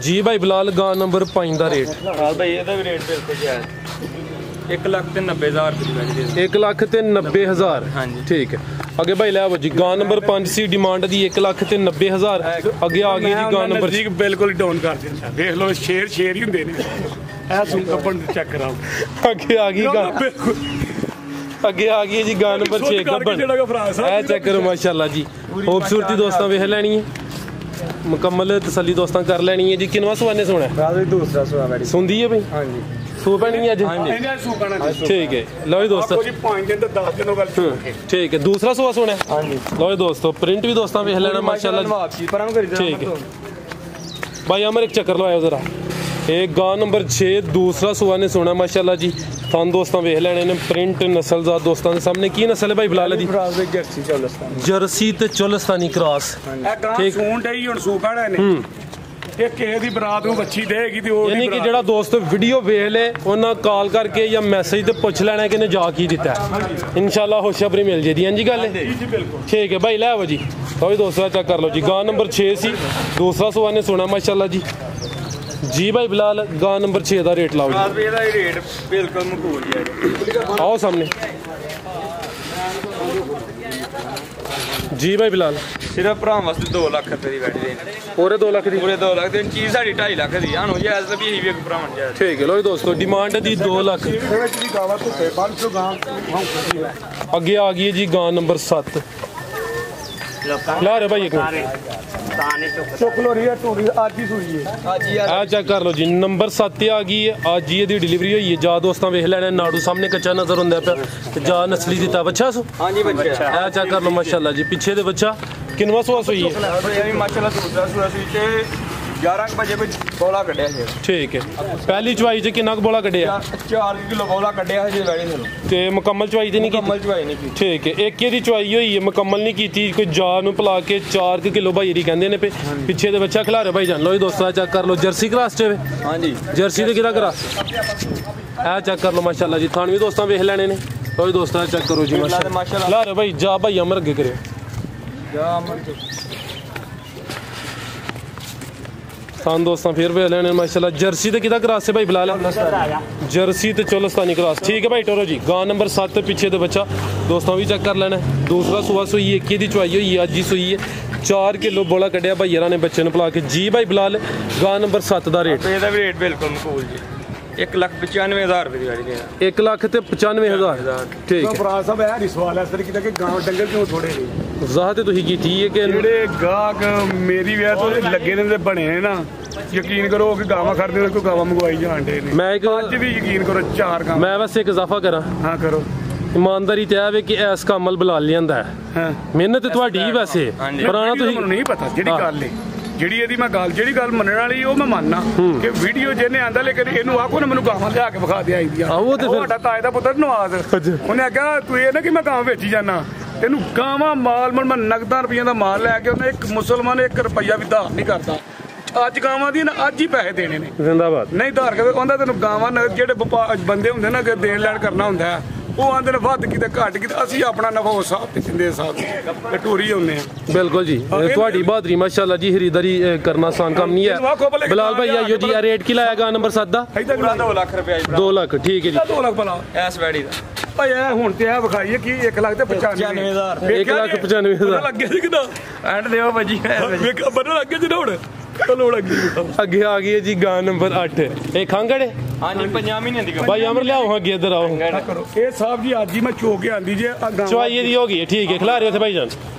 ਜੀ ਭਾਈ ਬਿਲਾਲ ਗਾਂ ਨੰਬਰ 5 ਦਾ ਰੇਟ? ਹਾਂ ਭਾਈ ਇਹਦਾ ਵੀ ਰੇਟ ਬਿਲਕੁਲ ਜਾਇਜ਼ 1,90,000 ਰੁਪਏ ਦੀ 1,90,000 ਹਾਂਜੀ ਠੀਕ ਹੈ। ਅੱਗੇ ਭਾਈ ਲੈ ਆਵੋ ਜੀ। ਗਾਂ ਨੰਬਰ 5 ਸੀ। ਡਿਮਾਂਡ ਦੀ 1,90,000। ਅੱਗੇ ਆ ਗਈ ਜੀ ਗਾਂ ਨੰਬਰ 6 ਬਿਲਕੁਲ ਹੀ ਡਾਊਨ ਕਰ ਦਿੰਦਾ। ਵੇਖ ਲਓ ਸ਼ੇਰ ਹੀ ਹੁੰਦੇ ਨੇ। ਇਹ ਸੁਣ ਕੱਪਣ ਤੇ ਚੈੱਕ ਕਰਾਓ। ਅੱਗੇ ਆ ਗਈ ਗਾਂ ਅੱਗੇ ਆ ਗਈ ਜੀ ਗਾਂ ਨੰਬਰ 6 ਗੱਬਣ। ਇਹ ਚੈੱਕ ਕਰੋ ਮਾਸ਼ਾਅੱਲਾ ਜੀ। ਖੂਬਸੂਰਤੀ ਦੋਸਤਾਂ ਵੇਖ ਲੈਣੀ ਹੈ। ਮੁਕੰਮਲ ਤਸੱਲੀ ਦੋਸਤਾਂ ਕਰ ਲੈਣੀ ਹੈ ਜੀ। ਕਿੰਨਵਾਂ ਸਵਾਨੇ ਸੋਣਾ? ਦੂਸਰਾ ਸੂਆ ਵੈੜੀ ਸੁਣਦੀ ਹੈ ਭਾਈ? ਹਾਂਜੀ ਸੂ ਪੈਣੀ ਅੱਜ? ਠੀਕ ਹੈ। ਲਓ ਜੀ ਦੋਸਤੋ 5 ਦਿਨ ਤੇ 10 ਦਿਨ ਹੋ ਗਏ। ਠੀਕ ਹੈ। ਦੂਸਰਾ ਸੂਆ ਸੋਣਾ? ਹਾਂਜੀ ਲਓ ਜੀ ਦੋਸਤੋ ਪ੍ਰਿੰਟ ਵੀ ਦੋਸਤਾਂ ਵੇਖ ਲੈਣਾ ਮਾਸ਼ਾਅੱਲਾ। ਠੀਕ ਹੈ ਭਾਈ ਅਮਰ ਇੱਕ ਚੱਕਰ ਲਵਾਇਓ ਜ਼ਰਾ। ਇਹ ਗਾਂ ਨੰਬਰ 6 ਦੂਸਰਾ ਸੂਆ ਨੇ ਸੋਣਾ ਮਾਸ਼ਾਅੱਲਾ ਜੀ। ਥਣ ਦੋਸਤਾਂ ਵੇਖ ਲੈਣੇ ਨੇ। ਪ੍ਰਿੰਟ ਨਸਲਜ਼ਾਤ ਦੋਸਤਾਂ ਦੇ ਸਾਹਮਣੇ। ਕੀ ਨਸਲ ਹੈ ਭਾਈ ਬਿਲਾਲ ਦੀ? ਜਰਸੀ ਚੌਲਸਤਾਨੀ ਜਰਸੀ ਤੇ ਚੁਲਸਤਾਨੀ ਕ੍ਰਾਸ। ਇਹ ਗਾਂ ਸੂਣ ਡਈ ਹੁਣ ਸੂ ਕਾੜਾ ਨੇ। ਇਹ ਕਿਸੇ ਦੀ ਬਰਾਤ ਨੂੰ ਵੱਛੀ ਦੇਗੀ ਤੇ ਉਹ ਯਾਨੀ ਕਿ ਜਿਹੜਾ ਦੋਸਤ ਵੀਡੀਓ ਵੇਖ ਲੇ ਉਹਨਾਂ ਕਾਲ ਕਰਕੇ ਜਾਂ ਮੈਸੇਜ ਤੇ ਪੁੱਛ ਲੈਣਾ ਕਿ ਨੇ ਜਾ ਕੀ ਦਿੱਤਾ। ਇਨਸ਼ਾਅੱਲਾ ਖੁਸ਼ਖਬਰੀ ਮਿਲ ਜੇਦੀ। ਹਾਂਜੀ ਗੱਲ ਹੈ ਠੀਕ ਹੈ ਭਾਈ ਲੈ ਆਵੋ ਜੀ। ਲਓ ਜੀ ਦੋਸਤੋ ਚੈੱਕ ਕਰ ਲਓ ਜੀ। ਗਾਂ ਨੰਬਰ 6 ਸੀ। ਦੂਸਰਾ ਸੂਆ ਨੇ ਸੋਣਾ ਮਾਸ਼ਾਅੱਲਾ ਜੀ। ਜੀ ਭਾਈ ਬਿਲਾਲ ਗਾਂ ਨੰਬਰ 6 ਦਾ ਰੇਟ ਲਾਓ ਜੀ। ਇਹਦਾ ਰੇਟ ਬਿਲਕੁਲ ਮਕਬੂਲ ਹੈ। ਆਓ ਸਾਹਮਣੇ जी भाई बिलाल सिर्फ भरा वास्ते 2 लाख रुपए की वैडी देनी पूरे 2 लाख दी पूरे 2 लाख देनी चीज़ साड़ी 2.5 लाख दी हाँ जी ऐसा भी एक भरा जाए ठीक है लो जी दोस्तों डिमांड है जी 2 लाख अगे आ गई है जी गां नंबर 7 ला रहे भाई एक मिनट चुक लो रही है टोरी आज ही सुई है आ चेक कर लो जी नंबर 7 आ गई है अज ही दी डिलीवरी हुई है जा दोस्तों वेख लेना नाड़ू सामने कच्चा नजर हुंदा पे ते जा नस्ली दिता बच्चा सो हाँ जी बच्चा आ चेक कर लो माशाल्लाह जी पीछे दे बच्चा किनवा सुआ सुई है माशाल्लाह दूसरा सूआ सुई ते 11 बजे कोई बोला कढ़िया है ठीक है पहली चवाई च कितना बोला कढ़िया 4 किलो बोला कढ़िया है जी वैडी ने ते मुकम्मल चवाई ते नहीं की मुकम्मल चवाई नहीं की ठीक है एक दी चवाई हुई है मुकम्मल नहीं की कोई जा नु पिला के 4 किलो भाई कहंदे ने पे पीछे दे बच्चा खिला रहे भाई जान लो जी दोस्तों चेक कर लो जर्सी क्रॉस च हाँ जी जर्सी दे किदा क्रॉस आ चेक कर लो माशाल्लाह जी थान भी दोस्तों वेख लेने ने लो जी दोस्तों चेक करो जी माशाल्लाह ला रहे भाई जा भाई अमर अगे करे जा अमर थान दोस्तों फिर वे लेने माशाल्लाह जर्सी ते किदा क्रॉस है भाई बिलाल जर्सी ते चोलस्तानी क्रॉस ठीक है भाई टोरो जी गां नंबर 7 पीछे दे बच्चा दोस्तों भी चेक कर लेना दूसरा सुआ सुई है की दी चवाई हुई है अज ही सुई है 4 किलो बोला कढ़िया भाई ने बच्चे ने पिला के जी भाई बिलाल गां नंबर 7 का रेट ਇਹਦਾ ਵੀ ਰੇਟ ਬਿਲਕੁਲ ਮਕਬੂਲ ਜੀ 1,95,000 ਰੁਪਏ ਦੀ ਵੈਡੀ ਦੇਣਾ 1,95,000 ठीक है ਭਰਾ ਸਾਹਿਬ ਇਹ ਨਹੀਂ ਸਵਾਲ ਐ ਸਰ ਕਿਤੇ ਕਿ ਗਾਂ ਡੰਗਰ ਕਿਉਂ ਥੋੜੇ ਨੇ वजाहत तुही की थी है कि ਜਿਹੜੇ ਗਾਹਕ ਮੇਰੀ ਵਿਆਹ ਤੋਂ ਲੱਗੇ ਨੇ ਤੇ ਬਣੇ ਨੇ ਨਾ ਯਕੀਨ ਕਰੋ ਕਿ ਗਾਵਾਂ ਖੜਦੇ ਨੇ ਕੋਈ ਗਾਵਾਂ ਮੰਗਵਾਈ ਜਾਂਦੇ ਨੇ मैं एक ਅੱਜ ਵੀ ਯਕੀਨ ਕਰੋ 4 ਗਾਵਾਂ मैं वैसे एक इजाफा करा ਹਾਂ ਕਰੋ ईमानदारी ते है कि ऐस का अमल बुला लियांदा है ਹਾਂ मेहनत ਤੁਹਾਡੀ वैसे पुराना ਮੈਨੂੰ तुही ਨਹੀਂ ਪਤਾ ਜਿਹੜੀ ਗੱਲ ਏ ਜਿਹੜੀ ਇਹਦੀ ਮੈਂ ਗੱਲ ਜਿਹੜੀ ਗੱਲ ਮੰਨਣ ਵਾਲੀ ਉਹ ਮੈਂ ਮੰਨਣਾ ਕਿ ਵੀਡੀਓ ਜਿਹਨੇ ਆਂਦਾ ਲੇਕਿਨ ਇਹਨੂੰ ਆਖੋ ਨਾ ਮੈਨੂੰ ਗਾਵਾਂ ਲਿਆ ਕੇ ਵਿਖਾ ਦੇ ਆਈ ਦੀਆਂ ਉਹ ਤੇ ਫਿਰ ਸਾਡਾ ਤਾਏ ਦਾ ਪੁੱਤਰ ਨਵਾਜ਼ ਉਹਨੇ ਆਖਿਆ ਤੂੰ ਇਹ ਨਾ ਕਿ ਮੈਂ ਗਾਂ ਵੇਚੀ ਜਾਣਾ ਤੈਨੂੰ ਗਾਵਾਂ ਮਾਲ ਮੈਂ ਨਗਦਾਂ ਰੁਪਈਆਂ ਦਾ ਮਾਲ ਲੈ ਕੇ ਉਹਨੇ ਇੱਕ ਮੁਸਲਮਾਨ 1 ਰੁਪਈਆ ਵੀ ਧਾਰ ਨਹੀਂ ਕਰਦਾ ਅੱਜ ਗਾਵਾਂ ਦੀ ਨਾ ਅੱਜ ਹੀ ਪੈਸੇ ਦੇਣੇ ਨੇ जिंदाबाद ਨਹੀਂ ਧਾਰ ਕੇ ਉਹਦਾ ਤੈਨੂੰ ਗਾਵਾਂ ਜਿਹੜੇ ਬੰਦੇ ਹੁੰਦੇ ਨਾ ਕਿ ਦੇਣ ਲੈਣ ਕਰਨਾ ਹੁੰਦਾ ਹੈ ਉਹ ਆਂਦੇ ਨੇ ਵੱਧ ਕਿਤੇ ਘੱਟ ਕਿਤੇ ਅਸੀਂ ਆਪਣਾ ਨਫਾ ਉਸ ਹਿਸਾਬ ਤੇ ਦਿੰਦੇ ਸਾਹਿਬ ਟੂਰੀ ਹੁੰਦੇ ਆ बिल्कुल जी ਤੁਹਾਡੀ ਬਹਾਦਰੀ ਮਾਸ਼ਾਅੱਲਾ ਜੀ ਖਰੀदारी करना आसान काम नहीं है बिलाल भाई आइयो जी रेट की लाया गा नंबर 7 ਦਾ ਪੂਰਾ 2 ਲੱਖ ਰੁਪਏ 2 ਲੱਖ ਠੀਕ ਹੈ ਜੀ 2 ਲੱਖ ਬਣਾ ਐਸ ਵੈਡੀ ਦਾ ਭਾਈ ਇਹ ਹੁਣ ਤੇ ਇਹ ਵਿਖਾਈਏ ਕੀ 1 ਲੱਖ ਤੇ 95,000 1,95,000 ਲੱਗੇ ਸੀ ਕਿਦਾਂ ਐਂਡ ਦਿਓ ਭਾਜੀ ਵੇਖ ਬੰਨ ਲੱਗੇ ਸੀ ਨਾ ਹੁਣ ਚਲੋ ਲੱਗੀ ਅੱਗੇ ਆ ਗਈ ਹੈ ਜੀ ਗਾਂ ਨੰਬਰ 8 ਇਹ ਖਾਂਗੜੇ ਹਾਂਜੀ 5 ਮਹੀਨੇ ਦੀ ਭਾਈ ਅਮਰ ਲਿਆਓ ਅੱਗੇ ਇੱਧਰ ਆਓ ਕਰੋ ਇਹ ਸਾਹਿਬ ਜੀ ਅੱਜ ਹੀ ਮੈਂ ਚੋ ਕੇ ਆਂਦੀ ਜੇ ਚਵਾਈ ਦੀ ਹੋ ਗਈ ਹੈ ਠੀਕ ਹੈ ਖਿਲਾ ਰਹੇ ਉੱਥੇ ਭਾਈ ਜਾਨ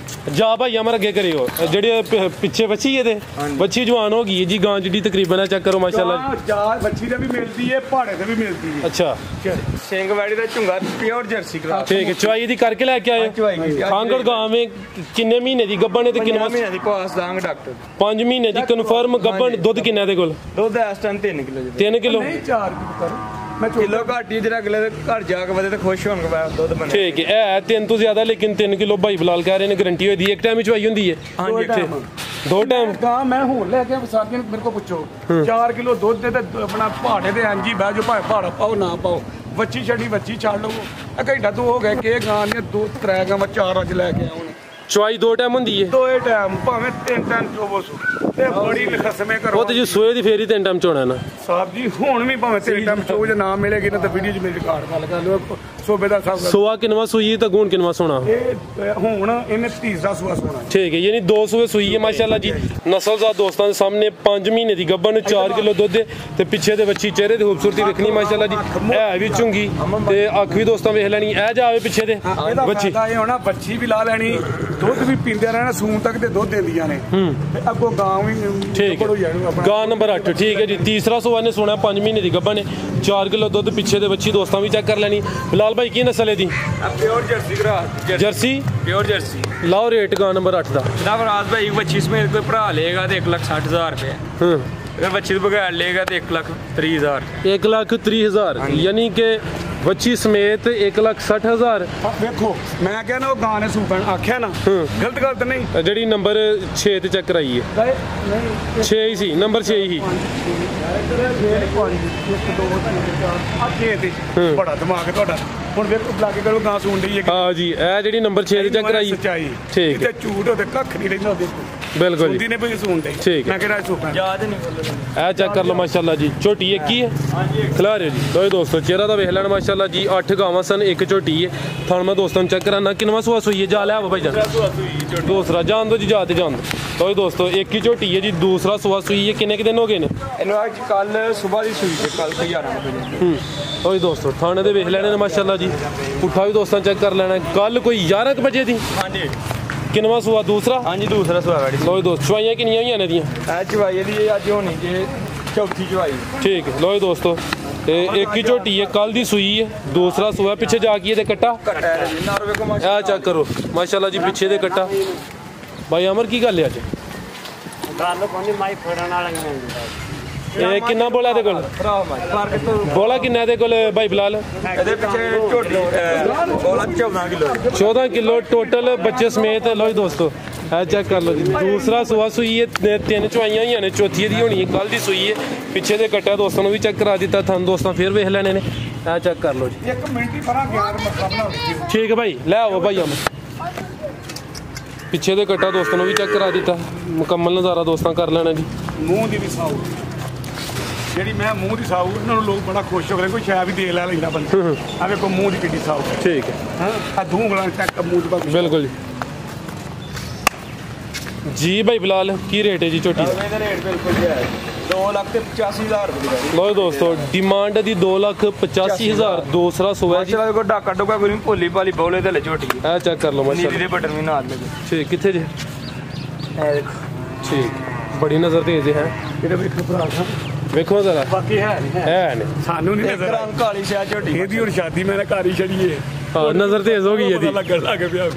ਜਾ ਭਾਈ ਅਮਰ ਅੱਗੇ ਕਰਿਓ ਜਿਹੜੇ ਪਿੱਛੇ ਬੱਚੀ ਇਹਦੇ ਬੱਚੀ ਜਵਾਨ ਹੋ ਗਈ ਹੈ ਜੀ ਗਾਂ ਜਿਹੜੀ ਤਕਰੀਬਨ ਚੈੱਕ ਕਰੋ ਮਾਸ਼ਾਅੱਲਾ ਚਾਰ ਬੱਚੀ ਦੇ ਵੀ ਮਿਲਦੀ ਹੈ ਪਹਾੜੇ ਤੇ ਵੀ ਮਿਲਦੀ ਹੈ ਅੱਛਾ ਸਿੰਘ ਵੈਡੀ ਦਾ ਝੁੰਗਾ ਪਿਓਰ ਜਰਸੀ ਕਰਾ ਠੀਕ ਹੈ ਚਵਾਈ ਦੀ ਕਰਕੇ ਲੈ ਕੇ ਆਏ ਖਾਂਗੜ ਗਾਂ ਵਿੱਚ ਕਿੰਨੇ ਮਹੀਨੇ ਦੀ ਗੱਬਣ ਹੈ ਤੇ ਕਿੰਨਾ ਮਹੀਨੇ ਦੀ ਪਾਸ ਦਾਂਗੇ ਡਾਕਟਰ 5 ਮਹੀਨੇ ਦੀ ਕਨਫਰਮ ਗੱਬਣ ਦੁੱਧ ਕਿੰਨਾ ਦੇ ਕੋਲ ਦੁੱਧ ਇਸ ਟਾਈਮ 3 ਕਿਲੋ ਜੀ 3 ਕਿਲੋ ਨਹੀਂ 4 ਕਰੋ ਮੈਂ ਕਿਲੋ ਘੱਟ ਹੀ ਜਿਹੜਾ ਅਗਲੇ ਦੇ ਘਰ ਜਾ ਕੇ ਵਧੇ ਤੇ ਖੁਸ਼ ਹੋਣਗੇ ਬਾਹਰ ਦੁੱਧ ਬਣੇ ਠੀਕ ਹੈ ਇਹ 3 ਤੋਂ ਜ਼ਿਆਦਾ ਲੇਕਿਨ 3 ਕਿਲੋ ਭਾਈ ਬਲਾਲ ਕਹਿ ਰਹੇ ਨੇ ਗਾਰੰਟੀ ਹੋਈ ਦੀ ਇੱਕ ਟਾਈਮ ਵਿੱਚ ਚਵਾਈ ਹੁੰਦੀ ਹੈ ਹਾਂਜੀ 2 ਟਾਈਮ ਗਾਂ ਮੈਂ ਹੁਣ ਲੈ ਕੇ ਸਾਥੀਆਂ ਨੂੰ ਮੇਰੇ ਕੋਲ ਪੁੱਛੋ 4 ਕਿਲੋ ਦੁੱਧ ਦੇ ਤੇ ਆਪਣਾ ਪਹਾੜੇ ਦੇ ਹਾਂਜੀ ਬਹਿ ਜਾਓ ਭਾਵੇਂ ਪਹਾੜਾ ਪਾਓ ਨਾ ਪਾਓ ਬੱਚੀ ਛੱਡੀ ਬੱਚੀ ਛੱਡ ਲਵੋ ਇਹ ਘੰਟਾ ਤੋਂ ਹੋ ਗਿਆ ਕਿ ਇਹ ਗਾਂ ਦੀਆਂ 2-3 ਗਾਂ 4 ਅੱਜ ਲੈ ਕੇ ਆਉਣ ਚਵਾਈ 2 ਟਾਈਮ ਹੁੰਦੀ ਹੈ ਦੋਏ ਟਾਈਮ ਭਾਵੇਂ 3 ਟਾਈਮ ਚੋਵੋ ਸੋ ਤੇ ਬੜੀ ਖਸਮੇ ਕਰੋ ਉਹ ਤੇ ਜੀ ਸੋਏ ਦੀ ਫੇਰੀ 3 ਟਾਈਮ ਚੋਣਾ ਨਾ ਸਾਹਿਬ ਜੀ ਹੁਣ ਵੀ ਭਾਵੇਂ 3 ਟਾਈਮ ਚੋ ਜੇ ਨਾ ਮਿਲੇਗੀ ਨਾ ਤਾਂ ਵੀਡੀਓ 'ਚ ਮੇਰੀ ਰਿਕਾਰਡ ਗੱਲ ਕਰ ਲਿਓ ਸੂਬੇਦਾਰ ਸਾਹਿਬ ਸੋਆ ਕਿਨਵਾ ਸੂਈ ਤਾਂ ਗੂਣ ਕਿਨਵਾ ਸੋਣਾ ਇਹ ਹੁਣ ਇਹਨੇ ਤੀਸਰਾ ਸੂਆ ਸੋਣਾ ਠੀਕ ਹੈ ਯਾਨੀ 2 ਸੂਏ ਸੂਈ ਹੈ ਮਾਸ਼ਾਅੱਲਾ ਜੀ ਨਸਲਜ਼ਾਦ ਦੋਸਤਾਂ ਦੇ ਸਾਹਮਣੇ 5 ਮਹੀਨੇ ਦੀ ਗੱਭਣ 4 ਕਿਲੋ ਦੁੱਧ ਤੇ ਪਿੱਛੇ ਦੇ ਬੱਚੀ ਚਿਹਰੇ ਦੀ ਖੂਬਸੂਰਤੀ ਵੇਖਣੀ ਮਾਸ਼ਾਅੱਲਾ ਜੀ ਇਹ ਵੀ ਚੁੰਗੀ ਤੇ ਅੱਖ ਵੀ ਦੋਸਤਾਂ ਵੇਖ ਲੈਣੀ ਇਹ ਜਾਵੇ ਪਿੱਛੇ ਦੇ ਬੱਚੀ ਇਹ ਹੋਣਾ ਬੱਚੀ ਵੀ ਲਾ ਲੈਣੀ ਦੁੱਧ ਵੀ ਪੀਂਦੇ ਰਹਿਣਾ ਸੂਣ ਤੱਕ ਤੇ ਦੁੱਧ ਦਿੰਦੀਆਂ ਨੇ ਤੇ ਅੱਗੋਂ ਗਾਂ ਵੀ ਠੀਕ ਹੈ ਗਾਂ ਨੰਬਰ 8 ਠੀਕ ਹੈ ਜੀ ਤੀਸਰਾ ਸੂਆ ਨੇ ਸੋਣਾ 5 ਮਹੀਨੇ ਦੀ ਗੱਭਣ ਨੇ 4 ਕਿਲੋ ਦੁੱਧ ਪਿੱਛੇ ਦੇ ਬੱਚੀ ਦੋਸਤਾਂ ਵੀ ਚੈੱਕ ਕਰ ਲੈਣੀ ਬਿਲਾਲ ਭਾਈ ਕੀ ਨਸਲ ਹੈ ਦੀ ਪਿਓਰ ਜਰਸੀ ਕਰਾ ਜਰਸੀ ਪਿਓਰ ਜਰਸੀ ਲਾਓ ਰੇਟ ਗਾਂ ਨੰਬਰ 8 ਦਾ जनाब राज भाई बच्ची समेत कोई भरा लेगा तो 1,60,000 रुपये अगर बच्ची तो बगैर लेगा तो 1,30,000 1,30,000 यानी कि बच्ची समेत 1,60,000 ਵੇਖੋ ਮੈਂ ਕਿਹਾ ਨਾ ਉਹ ਗਾਂ ਨੇ ਸੂਪਣ ਆਖਿਆ ਨਾ ਗਲਤ ਗਲਤ ਨਹੀਂ ਜਿਹੜੀ ਨੰਬਰ 6 ਤੇ ਚੈੱਕ ਕਰਾਈ ਹੈ ਨਹੀਂ 6 ਹੀ ਸੀ ਨੰਬਰ 6 ਹੀ ਬੜਾ ਦਿਮਾਗ ਤੁਹਾਡਾ ਹੁਣ ਵੇਖੋ ਲਾਗੇ ਕਰੋ ਗਾਂ ਸੂਣ ਦੀ ਹੈ ਹਾਂ ਜੀ ਇਹ ਜਿਹੜੀ ਨੰਬਰ 6 ਤੇ ਚੈੱਕ ਕਰਾਈ ਸੱਚਾਈ ਠੀਕ ਕਿਤੇ ਝੂਠ ਹੋਦੇ ਕੱਖ ਨਹੀਂ ਰਹਿੰਦਾ ਦੇਖੋ बिल्कुल जी। सुनती ने भी सुनते ठीक है। मैं कह रहा सुखा याद नहीं ਇਹ ਚੈੱਕ ਕਰ ਲਓ ਮਾਸ਼ਾਅੱਲਾ ਜੀ ਝੋਟੀ ਇੱਕ ਹੀ ਹੈ ਖਿਲਾ ਰਹੇ ਜੀ ਲੋ ਦੋਸਤੋ ਚਿਹਰਾ ਦਾ ਵੇਖ ਲੈਣ ਮਾਸ਼ਾਅੱਲਾ ਜੀ 8 ਗਾਵਾਂ ਸਨ ਇੱਕ ਝੋਟੀ ਹੈ ਤੁਹਾਨੂੰ ਮੈਂ ਦੋਸਤਾਂ ਨੂੰ ਚੈੱਕ ਕਰਾਣਾ ਕਿੰਨਵਾਂ ਸੂਆ ਸੂਈ ਹੈ ਜਾ ਲਿਆ ਭਾਈ ਜਾਨ ਦੂਸਰਾ ਜਾਣ ਦੋ ਜੀ ਜਾ ਤੇ ਜਾਣ ਦੋ ਲੋ ਦੋਸਤੋ ਇੱਕ ਹੀ ਝੋਟੀ ਹੈ ਜੀ ਦੂਸਰਾ ਸੂਆ ਸੂਈ ਹੈ ਕਿੰਨੇ ਕਿ ਦਿਨ ਹੋ ਗਏ ਨੇ ਇਹਨੂੰ ਅੱਜ ਕੱਲ ਸਵੇਰ ਦੀ ਸੂਈ ਤੇ ਕੱਲ 11 ਵਜੇ ਲੋ ਦੋਸਤੋ ਥਾਣੇ ਦੇ ਵੇਖ ਲੈਣੇ ਨੇ ਮਾਸ਼ਾਅੱਲਾ ਜੀ ਪੁੱਠਾ ਵੀ ਦੋਸਤਾਂ ਚੈੱਕ ਕਰ ਲੈਣਾ ਕੱਲ ਕੋਈ 11 ਵਜੇ ਦੀ ਹਾਂਜੀ ਕਿੰਨਵਾਂ ਸੂਆ ਦੂਸਰਾ ਹਾਂਜੀ ਦੂਸਰਾ ਸੂਆ ਗਾੜੀ ਲੋ ਦੋਸਤੋ ਚਵਾਈਆਂ ਕਿੰਨੀਆਂ ਹੋਈਆਂ ਨੇ ਦੀਆਂ ਇਹ ਚਵਾਈ ਦੀ ਅੱਜ ਹੋਣੀ ਜੇ ਚੌਥੀ ਚਵਾਈ ਠੀਕ ਹੈ ਲੋ ਦੋਸਤੋ ਤੇ ਇੱਕ ਹੀ ਝੋਟੀ ਹੈ ਕੱਲ ਦੀ ਸੂਈ ਹੈ ਦੂਸਰਾ ਸੂਆ ਪਿੱਛੇ ਜਾ ਕੇ ਇਹਦੇ ਕੱਟਾ ਕੱਟਾ ਹੈ ਜੀ ਨਾਰ ਵੇਖੋ ਆ ਚੈੱਕ ਕਰੋ ਮਾਸ਼ਾਅੱਲਾ ਜੀ ਪਿੱਛੇ ਦੇ ਕੱਟਾ ਭਾਈ ਅਮਰ ਕੀ ਗੱਲ ਹੈ ਅੱਜ ਗੱਲ ਕੋਈ ਮਾਈ ਫੜਨ ਵਾਲਾ ਨਹੀਂ ਇਹ ਕਿੰਨਾ ਬੋਲਾ ਇਹਦੇ ਕੋਲ ਭਰਾ ਮਾਰ ਕੇ ਤੋਂ ਬੋਲਾ ਕਿੰਨਾ ਇਹਦੇ ਕੋਲ ਭਾਈ ਬਿਲਾਲ ਇਹਦੇ ਪਿੱਛੇ ਝੋਟੀ ਬੋਲਾ 14 ਕਿਲੋ 14 ਕਿਲੋ ਟੋਟਲ ਬੱਚੇ ਸਮੇਤ ਲੋ ਜੀ ਦੋਸਤੋ ਇਹ ਚੈੱਕ ਕਰ ਲਓ ਜੀ ਦੂਸਰਾ ਸੂਆ ਸੂਈ ਹੈ ਤਿੰਨ ਚਵਾਈਆਂ ਹੋਈਆਂ ਨੇ ਚੌਥੀ ਦੀ ਹੋਣੀ ਹੈ ਕੱਲ ਦੀ ਸੂਈ ਹੈ ਪਿੱਛੇ ਦੇ ਕੱਟਾ ਦੋਸਤਾਂ ਨੂੰ ਵੀ ਚੈੱਕ ਕਰਾ ਦਿੱਤਾ ਤੁਹਾਨੂੰ ਦੋਸਤਾਂ ਫੇਰ ਵੇਖ ਲੈਣੇ ਨੇ ਇਹ ਚੈੱਕ ਕਰ ਲਓ ਜੀ 1 ਮਿੰਟ ਹੀ ਪਰਾਂ ਗਿਆ ਮਸਲਾ ਬਣਾ ਠੀਕ ਹੈ ਭਾਈ ਲੈ ਆਓ ਭਾਈ ਅਮਰ ਪਿੱਛੇ ਦੇ ਕੱਟਾ ਦੋਸਤਾਂ ਨੂੰ ਵੀ ਚੈੱਕ ਕਰਾ ਦਿੱਤਾ ਮੁਕੰਮਲ ਨਜ਼ਾਰਾ ਦੋਸਤਾਂ ਕਰ ਲੈਣਾ ਜੀ ਮੂੰਹ ਦੀ ਵੀ ਸਾਊ ਜਿਹੜੀ ਮੈਂ ਮੂੰਹ ਦੀ ਸਾਊ ਉਹਨਾਂ ਨੂੰ ਲੋਕ ਬੜਾ ਖੁਸ਼ ਹੋ ਗਏ ਕੋਈ ਸ਼ਾਇਦ ਵੀ ਦੇ ਲੈ ਲੈਂਦਾ ਬੰਦਾ ਆ ਵੇਖੋ ਮੂੰਹ ਦੀ ਕਿੱਡੀ ਸਾਊ ਠੀਕ ਹੈ ਹਾਂ ਆ ਧੂੰਗਲਾਂ ਚੱਕ ਮੂੰਹ ਦੀ ਬਾਕੀ ਬਿਲਕੁਲ ਜੀ ਜੀ ਭਾਈ ਬਿਲਾਲ ਕੀ ਰੇਟ ਹੈ ਜੀ ਝੋਟੀ ਦਾ ਇਹਦਾ ਰੇਟ ਬਿਲਕੁਲ ਜਾਇਜ਼ 2,85,000 ਰੁਪਏ ਦਾ ਜੀ ਲੋ ਦੋਸਤੋ ਡਿਮਾਂਡ ਦੀ 2,85,000 ਦੂਸਰਾ ਸੋਇਆ ਜੀ ਚਲਾ ਕੋ ਡਾਕਾ ਡੋਕਾ ਕੋਈ ਨਹੀਂ ਭੋਲੀ ਭਾਲੀ ਬੋਲੇ ਤੇ ਲੈ ਝੋਟੀ ਇਹ ਚੈੱਕ ਕਰ ਲਓ ਨੀਲੀ ਮਾਸ਼ਾਅੱਲਾ ਦੇ ਬਟਨ ਵੀ ਨਾਲ ਲੱਗੇ ਠੀਕ ਕਿੱਥੇ ਜੀ ਇਹ ਦੇਖੋ ਠੀਕ ਬੜੀ ਨਜ਼ਰ ਤੇਜ਼ ਹੈ ਇਹਦੇ ਵੇਖੋ ਭਰਾ ਵੇਖੋ ਜ਼ਰਾ ਬਾਕੀ ਹੈ ਨਹੀਂ ਹੈ ਨੇ ਸਾਨੂੰ ਨਹੀਂ ਇੱਕ ਨਜ਼ਰ ਰੰਗ ਕਾਲੀ ਸਿਆ ਝੋਟੀ ਇਹਦੀ ਹੁਣ ਸ਼ਾਦੀ ਮੈਂ ਘਰ ਹੀ ਛੜੀਏ ਹਾਂ ਨਜ਼ਰ ਤੇਜ਼ ਹੋ ਗਈ ਇਹਦੀ ਲੱਗਣ ਲੱਗ ਪਿਆ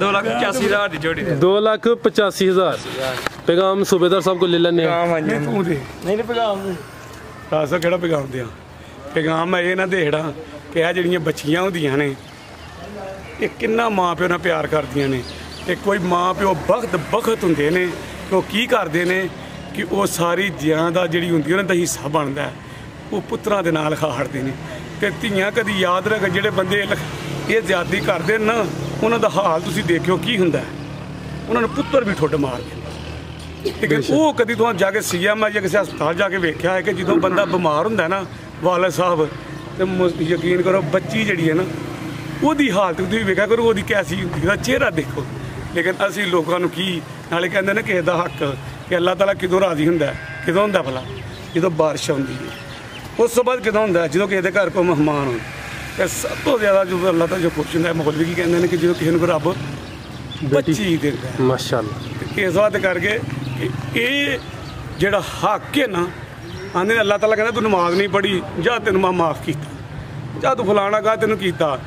2,85,000 ਦੀ ਝੋਟੀ ਦੇ 2,85,000 ਪੈਗਾਮ ਸੂਬੇਦਾਰ ਸਾਹਿਬ ਕੋ ਲੈ ਲੈਣੇ ਕਾਮ ਹਾਂਜੀ ਨਹੀਂ ਤੂੰ ਦੇ ਨਹੀਂ ਪਗਾਮ ਦੱਸ ਕਿਹੜਾ ਪੈਗਾਮ ਦਿਆਂ ਪੈਗਾਮ ਮੈਂ ਇਹ ਨਾ ਦੇਖੜਾ ਕਿ ਆ ਜਿਹੜੀਆਂ ਬੱਚੀਆਂ ਹੁੰਦੀਆਂ ਨੇ ਇਹ ਕਿੰਨਾ ਮਾਂ ਪਿਓ ਨਾਲ ਪਿਆਰ ਕਰਦੀਆਂ ਨੇ ਤੇ ਕੋਈ ਮਾਂ ਪਿਓ ਬਖਤ ਹੁੰਦੇ ਨੇ ਕਿ ਉਹ ਕੀ ਕਰਦੇ ਨੇ ਕਿ ਉਹ ਸਾਰੀ ਜਿਆਂ ਦਾ ਜਿਹੜੀ ਹੁੰਦੀ ਉਹਨਾਂ ਦਾ ਹਿੱਸਾ ਬਣਦਾ ਉਹ ਪੁੱਤਰਾਂ ਦੇ ਨਾਲ ਖਾੜਦੇ ਨੇ ਤੇ ਧੀਆਂ ਕਦੀ ਯਾਦ ਰੱਖ ਜਿਹੜੇ ਬੰਦੇ ਇਹ ਜ਼ਿਆਦਤੀ ਕਰਦੇ ਨਾ ਉਹਨਾਂ ਦਾ ਹਾਲ ਤੁਸੀਂ ਦੇਖਿਓ ਕੀ ਹੁੰਦਾ ਉਹਨਾਂ ਨੂੰ ਪੁੱਤਰ ਵੀ ਠੁੱਡ ਮਾਰ ਦਿੰਦੇ ਠੀਕ ਹੈ ਉਹ ਕਦੀ ਤੁਹਾਨੂੰ ਜਾ ਕੇ ਸੀਐਮ ਜਾਂ ਕਿਸੇ ਹਸਪਤਾਲ ਜਾ ਕੇ ਵੇਖਿਆ ਹੈ ਕਿ ਜਦੋਂ ਬੰਦਾ ਬਿਮਾਰ ਹੁੰਦਾ ਨਾ ਵਾਲਦ ਸਾਹਿਬ ਤੇ ਯਕੀਨ ਕਰੋ ਬੱਚੀ ਜਿਹੜੀ ਹੈ ਨਾ ਉਹਦੀ ਹਾਲਤ ਤੁਸੀਂ ਵੇਖਿਆ ਕਰੋ ਉਹਦੀ ਕੈਸੀ ਹੁੰਦੀ ਉਹਦਾ ਚਿਹਰਾ ਦੇਖੋ ਲੇਕਿਨ ਅਸੀਂ ਲੋਕਾਂ ਨੂੰ ਕੀ ਨਾਲੇ ਕਹਿੰਦੇ ਨੇ ਕਿਸੇ ਦਾ ਹੱਕ ਕਿ ਅੱਲਾਹ ਤਾਲਾ ਕਿਦੋਂ ਰਾਜ਼ੀ ਹੁੰਦਾ ਕਿਦੋਂ ਹੁੰਦਾ ਭਲਾ ਜਦੋਂ ਬਾਰਿਸ਼ ਆਉਂਦੀ ਹੈ ਉਸ ਤੋਂ ਬਾਅਦ ਕਿਦੋਂ ਹੁੰਦਾ ਜਦੋਂ ਕਿਸੇ ਦੇ ਘਰ ਕੋਈ ਮਹਿਮਾਨ ਹੋਣ ਤੇ ਸਭ ਤੋਂ ਜ਼ਿਆਦਾ ਜਦੋਂ ਅੱਲਾਹ ਤਾਲਾ ਜੋ ਖੁਸ਼ ਹੁੰਦਾ ਮੌਲਵੀ ਕੀ ਕਹਿੰਦੇ ਨੇ ਕਿ ਜਦੋਂ ਕਿਸੇ ਨੂੰ ਰੱਬ ਬੱਚੀ ਦਿੰਦਾ ਮਾਸ਼ਾਅੱਲਾ ਇਸ ਵਾਸਤੇ ਕਰਕੇ ਕਿ ਇਹ ਜਿਹੜਾ ਹੱਕ ਹੈ ਨਾ ਆਂਦੇ ਨੇ ਅੱਲਾਹ ਤਾਲਾ ਕਹਿੰਦਾ ਤੂੰ ਨਮਾਜ਼ ਨਹੀਂ ਪੜ੍ਹੀ ਜਾਂ ਤੈਨੂੰ ਮੈਂ ਮਾਫ ਕੀਤਾ ਜਾਂ ਤੂੰ ਫਲਾਣਾ ਕਾ ਤੈਨੂੰ ਕੀਤਾ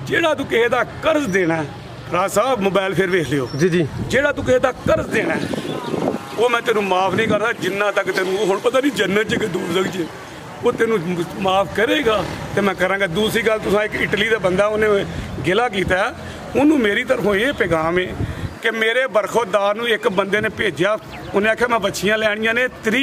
ਜਿਹੜਾ ਤੂੰ ਕਿਸੇ ਦਾ ਕਰਜ਼ ਦੇਣਾ ਰਾਜ ਸਾਹਿਬ ਮੋਬਾਈਲ ਫਿਰ ਵੇਖ ਲਿਓ ਜੀ ਜੀ ਜਿਹੜਾ ਤੂੰ ਕਿਸੇ ਦਾ ਕਰਜ਼ ਦੇਣਾ ਉਹ ਮੈਂ ਤੈਨੂੰ ਮਾਫ ਨਹੀਂ ਕਰਦਾ ਜਿੰਨਾ ਤੱਕ ਤੈਨੂੰ ਹੁਣ ਪਤਾ ਨਹੀਂ ਜੰਨਤ 'ਚ ਕਿ ਦੂਰ ਚ ਉਹ ਤੈਨੂੰ ਮਾਫ ਕਰੇਗਾ ਤੇ ਮੈਂ ਕਰਾਂਗਾ ਦੂਸਰੀ ਗੱਲ ਤੁਸੀਂ ਇੱਕ ਇਟਲੀ ਦਾ ਬੰਦਾ ਉਹਨੇ ਗਿਲਾ ਕੀਤਾ ਉਹਨੂੰ ਮੇਰੀ ਤਰਫੋਂ ਇਹ ਪੈਗਾਮ ਹੈ ਕਿ ਮੇਰੇ ਬਰਖੁਰਦਾਰ ਨੂੰ ਇੱਕ ਬੰਦੇ ਨੇ ਭੇਜਿਆ ਉਹਨੇ ਆਖਿਆ ਮੈਂ ਬੱਚੀਆਂ ਲੈਣੀਆਂ ਨੇ 3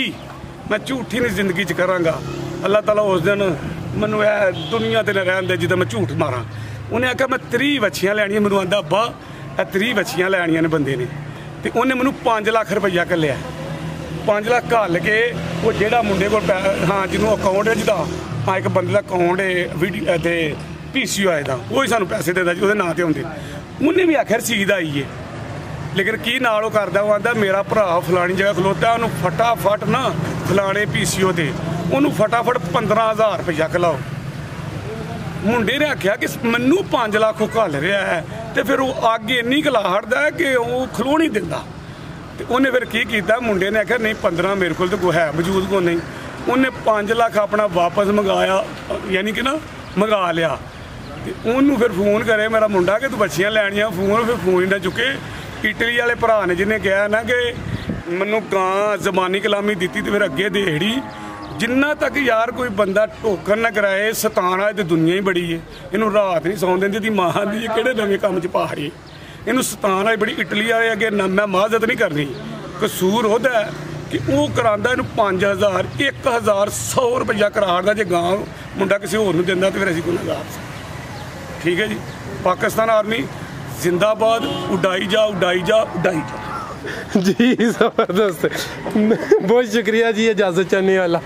ਮੈਂ ਝੂਠੀ ਨਹੀਂ ਜ਼ਿੰਦਗੀ 'ਚ ਕਰਾਂਗਾ ਅੱਲਾਹ ਤਾਲਾ ਉਸ ਦਿਨ ਮੈਨੂੰ ਇਹ ਦੁਨੀਆ ਤੇ ਨਾ ਰਹਿਣ ਦੇ ਜਿੱਦਾਂ ਮੈਂ ਝੂਠ ਮਾਰਾਂ ਉਹਨੇ ਆਖਿਆ ਮੈਂ 3 ਬੱਚੀਆਂ ਲੈਣੀਆਂ ਮੈਨੂੰ ਆਂਦਾ ਅੱਬਾ ਇਹ 3 ਬੱਚੀਆਂ ਲੈਣੀਆਂ ਨੇ ਬੰਦੇ ਨੇ ਤੇ ਉਹਨੇ ਮੈਨੂੰ 5 ਲੱਖ ਰੁਪਈਆ ਘੱਲਿਆ 5 ਲੱਖ ਘੱਲ ਕੇ ਉਹ ਜਿਹੜਾ ਮੁੰਡੇ ਕੋਲ ਹਾਂ ਜਿਹਨੂੰ ਅਕਾਊਂਟ ਹੈ ਜਿਹਦਾ ਹਾਂ ਇੱਕ ਬੰਦੇ ਦਾ ਅਕਾਊਂਟ ਹੈ ਵੀਡੀਓ ਤੇ PCOI ਦਾ ਉਹ ਹੀ ਸਾਨੂੰ ਪੈਸੇ ਦਿੰਦਾ ਜੀ ਉਹਦੇ ਨਾਂ ਤੇ ਹੁੰਦੇ ਉਹਨੇ ਵੀ ਆਖਿਰ ਰਸੀਦ ਆਈ ਹੈ ਲੇਕਿਨ ਕੀ ਨਾਲ ਉਹ ਕਰਦਾ ਉਹ ਆਂਦਾ ਮੇਰਾ ਭਰਾ ਫਲਾਣੀ ਜਗ੍ਹਾ ਖਲੋਤਾ ਉਹਨੂੰ ਫਟਾਫਟ ਨਾ ਫਲਾਣੇ PCO ਤੇ ਉਹਨੂੰ ਫਟਾਫਟ 15,000 ਰੁਪਈਆ ਘਲਾਓ ਮੁੰਡੇ ਨੇ ਆਖਿਆ ਕਿ ਮੈਨੂੰ 5 ਲੱਖ ਉਹ ਘੱਲ ਰਿਹਾ ਹੈ ਤੇ ਫਿਰ ਉਹ ਅੱਗੇ ਇੰਨੀ ਘਲਾ ਹਟਦਾ ਕਿ ਉਹ ਖਲੋ ਨਹੀਂ ਦਿੰਦਾ ਤੇ ਉਹਨੇ ਫਿਰ ਕੀ ਕੀਤਾ ਮੁੰਡੇ ਨੇ ਆਖਿਆ ਨਹੀਂ 15 ਮੇਰੇ ਕੋਲ ਤਾਂ ਕੋਈ ਹੈ ਮੌਜੂਦ ਕੋ ਨਹੀਂ ਉਹਨੇ 5 ਲੱਖ ਆਪਣਾ ਵਾਪਸ ਮੰਗਾਇਆ ਯਾਨੀ ਕਿ ਨਾ ਮੰਗਾ ਲਿਆ ਤੇ ਉਹਨੂੰ ਫਿਰ ਫੋਨ ਕਰੇ ਮੇਰਾ ਮੁੰਡਾ ਕਿ ਤੂੰ ਬੱਚੀਆਂ ਲੈਣੀਆਂ ਫੋਨ ਫਿਰ ਫੋਨ ਹੀ ਨਾ ਚੁੱਕੇ ਇਟਲੀ ਵਾਲੇ ਭਰਾ ਨੇ ਜਿਹਨੇ ਕਿਹਾ ਨਾ ਕਿ ਮੈਨੂੰ ਗਾਂ ਜ਼ਬਾਨੀ ਕਲਾਮੀ ਦਿੱਤੀ ਤੇ ਫਿਰ ਅੱਗੇ ਦੇੜੀ ਜਿੰਨਾ ਤੱਕ ਯਾਰ ਕੋਈ ਬੰਦਾ ਟੋਕਨ ਨਾ ਕਰਾਏ ਸਤਾਨ ਆ ਤੇ ਦੁਨੀਆ ਹੀ ਬੜੀ ਹੈ ਇਹਨੂੰ ਰਾਤ ਨਹੀਂ ਸੌਣ ਦਿੰਦੀ ਦੀ ਮਾਂ ਦੀ ਕਿਹੜੇ ਨਵੇਂ ਕੰਮ 'ਚ ਪਾ ਰਹੀ ਇਹਨੂੰ ਸਤਾਨ ਆ ਬੜੀ ਇਟਲੀ ਵਾਲੇ ਅੱਗੇ ਮੈਂ ਮਾਜ਼ਤ ਨਹੀਂ ਕਰਨੀ ਕਸੂਰ ਉਹਦਾ ਕਿ ਉਹ ਕਰਾਉਂਦਾ ਇਹਨੂੰ 5,000 1,100 ਰੁਪਈਆ ਕਰਾੜਦਾ ਜੇ ਗਾਂ ਮੁੰਡਾ ਕਿਸੇ ਹੋਰ ਨੂੰ ਦਿੰਦਾ ਤੇ ਫਿਰ ਅਸੀਂ ਗੁਨਾਹਗਾਰ ਠੀਕ ਹੈ ਜੀ ਪਾਕਿਸਤਾਨ ਆਰਮੀ ਜ਼ਿੰਦਾਬਾਦ ਉਡਾਈ ਜਾ ਉਡਾਈ ਜਾ ਉਡਾਈ ਜਾ जी जबरदस्त, बहुत शुक्रिया जी इजाजत चाहने वाला।